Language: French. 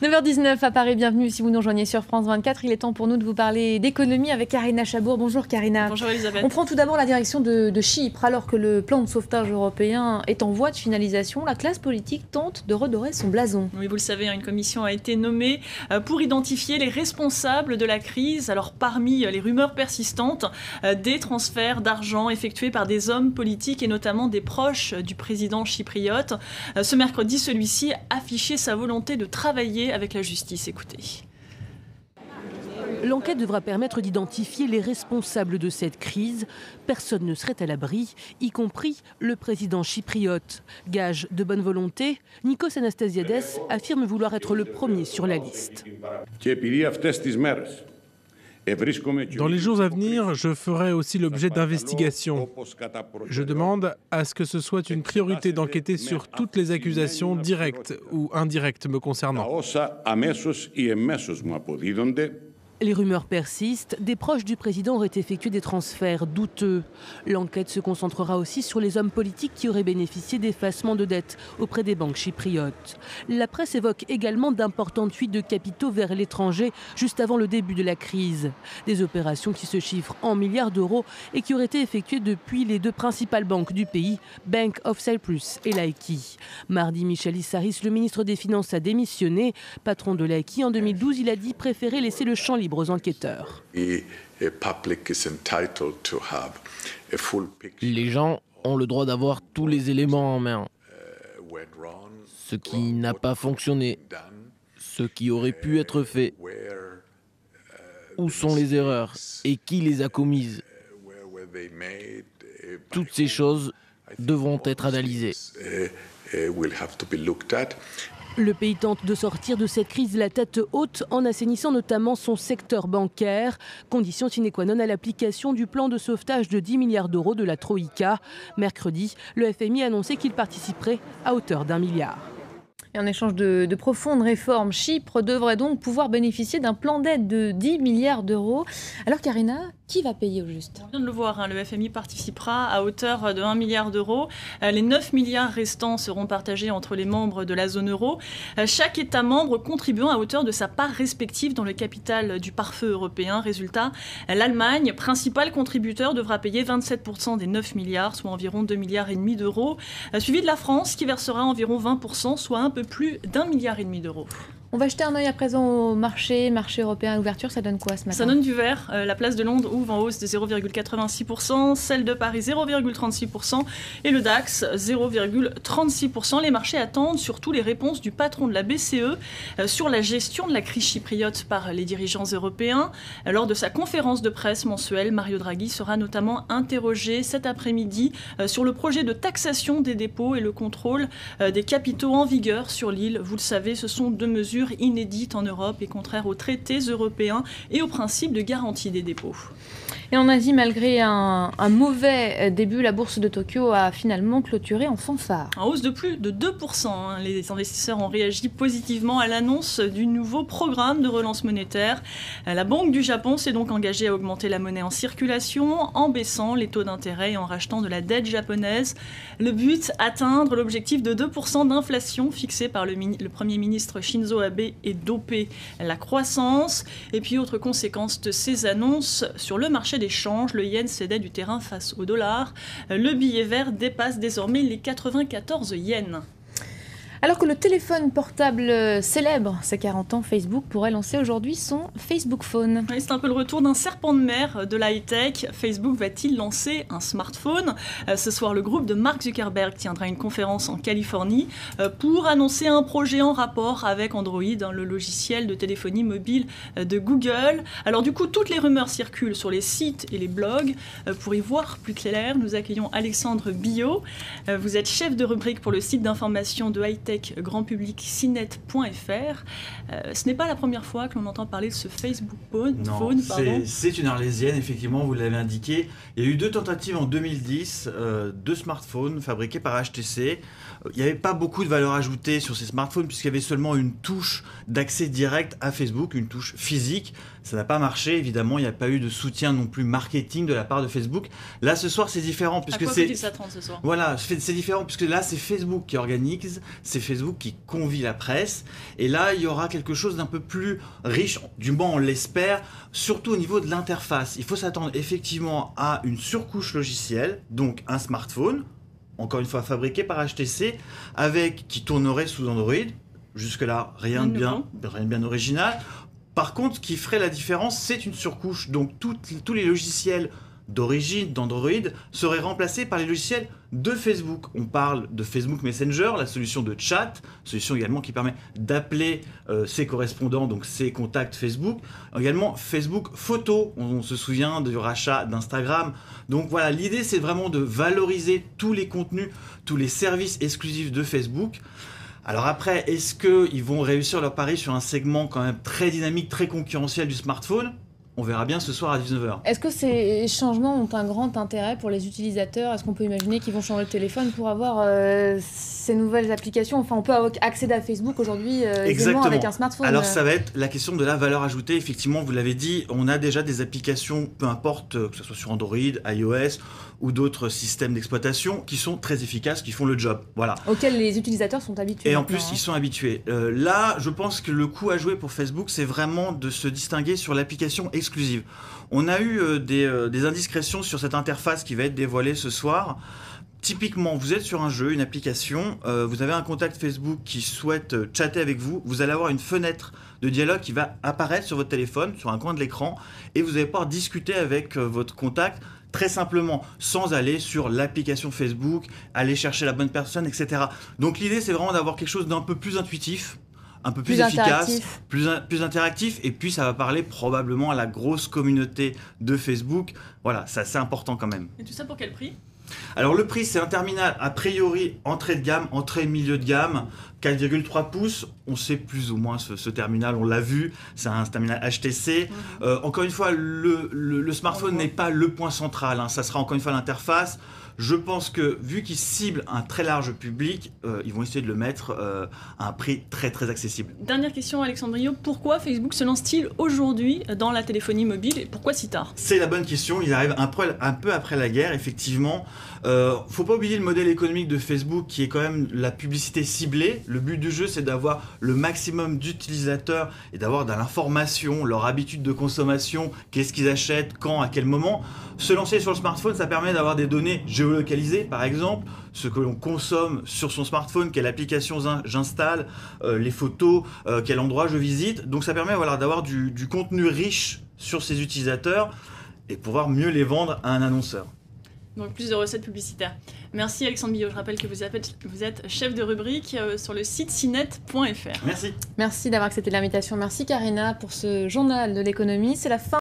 9h19 à Paris, bienvenue si vous nous rejoignez sur France 24. Il est temps pour nous de vous parler d'économie avec Karina Chabour. Bonjour Karina. Bonjour Elisabeth. On prend tout d'abord la direction de Chypre. Alors que le plan de sauvetage européen est en voie de finalisation, la classe politique tente de redorer son blason. Oui, vous le savez, une commission a été nommée pour identifier les responsables de la crise. Alors parmi les rumeurs persistantes, des transferts d'argent effectués par des hommes politiques et notamment des proches du président chypriote. Ce mercredi, celui-ci affichait sa volonté de travailler avec la justice. Écoutez. L'enquête devra permettre d'identifier les responsables de cette crise. Personne ne serait à l'abri, y compris le président chypriote. Gage de bonne volonté, Nikos Anastasiades affirme vouloir être le premier sur la liste. Dans les jours à venir, je ferai aussi l'objet d'investigations. Je demande à ce que ce soit une priorité d'enquêter sur toutes les accusations directes ou indirectes me concernant. Les rumeurs persistent, des proches du président auraient effectué des transferts douteux. L'enquête se concentrera aussi sur les hommes politiques qui auraient bénéficié d'effacement de dettes auprès des banques chypriotes. La presse évoque également d'importantes fuites de capitaux vers l'étranger juste avant le début de la crise. Des opérations qui se chiffrent en milliards d'euros et qui auraient été effectuées depuis les deux principales banques du pays, Bank of Cyprus et Laiki. Mardi, Michel Issaris, le ministre des Finances, a démissionné. Patron de Laiki en 2012, il a dit préférer laisser le champ libre aux enquêteurs. Les gens ont le droit d'avoir tous les éléments en main. Ce qui n'a pas fonctionné, ce qui aurait pu être fait, où sont les erreurs et qui les a commises. Toutes ces choses devront être analysées. Le pays tente de sortir de cette crise la tête haute en assainissant notamment son secteur bancaire. Condition sine qua non à l'application du plan de sauvetage de 10 milliards d'euros de la Troïka. Mercredi, le FMI a annoncé qu'il participerait à hauteur d'1 milliard. Et en échange de profondes réformes, Chypre devrait donc pouvoir bénéficier d'un plan d'aide de 10 milliards d'euros. Alors Karina, qui va payer au juste ? On vient de le voir, le FMI participera à hauteur de 1 milliard d'euros. Les 9 milliards restants seront partagés entre les membres de la zone euro. Chaque État membre contribuant à hauteur de sa part respective dans le capital du pare-feu européen. Résultat, l'Allemagne, principal contributeur, devra payer 27% des 9 milliards, soit environ 2,5 milliards d'euros. Suivi de la France, qui versera environ 20%, soit un peu plus d'1,5 milliard d'euros. On va jeter un œil à présent au marché européen à l'ouverture. Ça donne quoi ce matin ? Ça donne du vert. La place de Londres ouvre en hausse de 0,86%, celle de Paris 0,36% et le DAX 0,36%. Les marchés attendent surtout les réponses du patron de la BCE sur la gestion de la crise chypriote par les dirigeants européens. Lors de sa conférence de presse mensuelle, Mario Draghi sera notamment interrogé cet après-midi sur le projet de taxation des dépôts et le contrôle des capitaux en vigueur sur l'île. Vous le savez, ce sont deux mesures inédite en Europe et contraire aux traités européens et aux principes de garantie des dépôts. Et en Asie, malgré un mauvais début, la bourse de Tokyo a finalement clôturé en fanfare. En hausse de plus de 2%. Les investisseurs ont réagi positivement à l'annonce du nouveau programme de relance monétaire. La Banque du Japon s'est donc engagée à augmenter la monnaie en circulation en baissant les taux d'intérêt et en rachetant de la dette japonaise. Le but, atteindre l'objectif de 2% d'inflation fixé par le Premier ministre Shinzo Abe et doper la croissance. Et puis, autre conséquence de ces annonces, sur le marché des changes, le yen cédait du terrain face au dollar. Le billet vert dépasse désormais les 94 yens. Alors que le téléphone portable célèbre ses 40 ans, Facebook pourrait lancer aujourd'hui son Facebook Phone. Oui, c'est un peu le retour d'un serpent de mer de la high-tech. Facebook va-t-il lancer un smartphone ? Ce soir, le groupe de Mark Zuckerberg tiendra une conférence en Californie pour annoncer un projet en rapport avec Android, le logiciel de téléphonie mobile de Google. Alors du coup, toutes les rumeurs circulent sur les sites et les blogs. Pour y voir plus clair, nous accueillons Alexandre Billot. Vous êtes chef de rubrique pour le site d'information de high-tech grand public cinet.fr. Ce n'est pas la première fois que l'on entend parler de ce Facebook Phone. C'est une arlésienne, effectivement, vous l'avez indiqué. Il y a eu 2 tentatives en 2010 de smartphones fabriqués par HTC. Il n'y avait pas beaucoup de valeur ajoutée sur ces smartphones puisqu'il y avait seulement une touche d'accès direct à Facebook, une touche physique. Ça n'a pas marché, évidemment, il n'y a pas eu de soutien non plus marketing de la part de Facebook. Là, ce soir, c'est différent. À quoi faut-il s'attendre ce soir ? Voilà, c'est différent puisque là, c'est Facebook qui organise, c'est Facebook qui convie la presse. Et là, il y aura quelque chose d'un peu plus riche, du moins on l'espère, surtout au niveau de l'interface. Il faut s'attendre effectivement à une surcouche logicielle, donc un smartphone, encore une fois fabriqué par HTC, qui tournerait sous Android. Jusque-là, rien de bien original. Par contre, ce qui ferait la différence, c'est une surcouche. Donc tous les logiciels d'origine d'Android seraient remplacés par les logiciels de Facebook. On parle de Facebook Messenger, la solution de chat, solution également qui permet d'appeler ses correspondants, donc ses contacts Facebook. Également Facebook Photo, on se souvient du rachat d'Instagram. Donc voilà, l'idée c'est vraiment de valoriser tous les contenus, tous les services exclusifs de Facebook. Alors après, est-ce qu'ils vont réussir leur pari sur un segment quand même très dynamique, très concurrentiel du smartphone ? On verra bien ce soir à 19h. Est-ce que ces changements ont un grand intérêt pour les utilisateurs ? Est-ce qu'on peut imaginer qu'ils vont changer de téléphone pour avoir ces nouvelles applications ? Enfin, on peut accéder à Facebook aujourd'hui aisément avec un smartphone. Alors ça va être la question de la valeur ajoutée. Effectivement, vous l'avez dit, on a déjà des applications, peu importe que ce soit sur Android, iOS ou d'autres systèmes d'exploitation, qui sont très efficaces, qui font le job. Voilà. Auxquels les utilisateurs sont habitués. Et en plus, ils sont habitués. Là, je pense que le coup à jouer pour Facebook, c'est vraiment de se distinguer sur l'application exclusive. On a eu des indiscrétions sur cette interface qui va être dévoilée ce soir. Typiquement, vous êtes sur un jeu, une application, vous avez un contact Facebook qui souhaite chatter avec vous, vous allez avoir une fenêtre de dialogue qui va apparaître sur votre téléphone, sur un coin de l'écran, et vous allez pouvoir discuter avec votre contact très simplement, sans aller sur l'application Facebook, aller chercher la bonne personne, etc. Donc l'idée, c'est vraiment d'avoir quelque chose d'un peu plus intuitif, un peu plus efficace, plus interactif, et puis ça va parler probablement à la grosse communauté de Facebook. Voilà, c'est assez important quand même. Et tout ça pour quel prix ? Alors le prix, c'est un terminal a priori entrée de gamme, entrée milieu de gamme, 4,3 pouces. On sait plus ou moins ce terminal, on l'a vu, c'est un terminal HTC. Encore une fois, le smartphone n'est pas le point central, hein. Ça sera encore une fois l'interface. Je pense que vu qu'ils ciblent un très large public, ils vont essayer de le mettre à un prix très très accessible. Dernière question, Alexandre Briot, pourquoi Facebook se lance-t-il aujourd'hui dans la téléphonie mobile et pourquoi si tard ? C'est la bonne question, ils arrivent un peu après la guerre, effectivement. Faut pas oublier le modèle économique de Facebook qui est quand même la publicité ciblée. Le but du jeu, c'est d'avoir le maximum d'utilisateurs et d'avoir de l'information, leur habitude de consommation, qu'est-ce qu'ils achètent, quand, à quel moment. Se lancer sur le smartphone, ça permet d'avoir des données géolocalisées, par exemple, ce que l'on consomme sur son smartphone, quelle application j'installe, les photos, quel endroit je visite. Donc ça permet d'avoir du contenu riche sur ses utilisateurs et pouvoir mieux les vendre à un annonceur. Donc plus de recettes publicitaires. Merci Alexandre Briot, je rappelle que vous êtes chef de rubrique sur le site cinet.fr. Merci. Merci d'avoir accepté l'invitation. Merci Karina pour ce journal de l'économie. C'est la fin.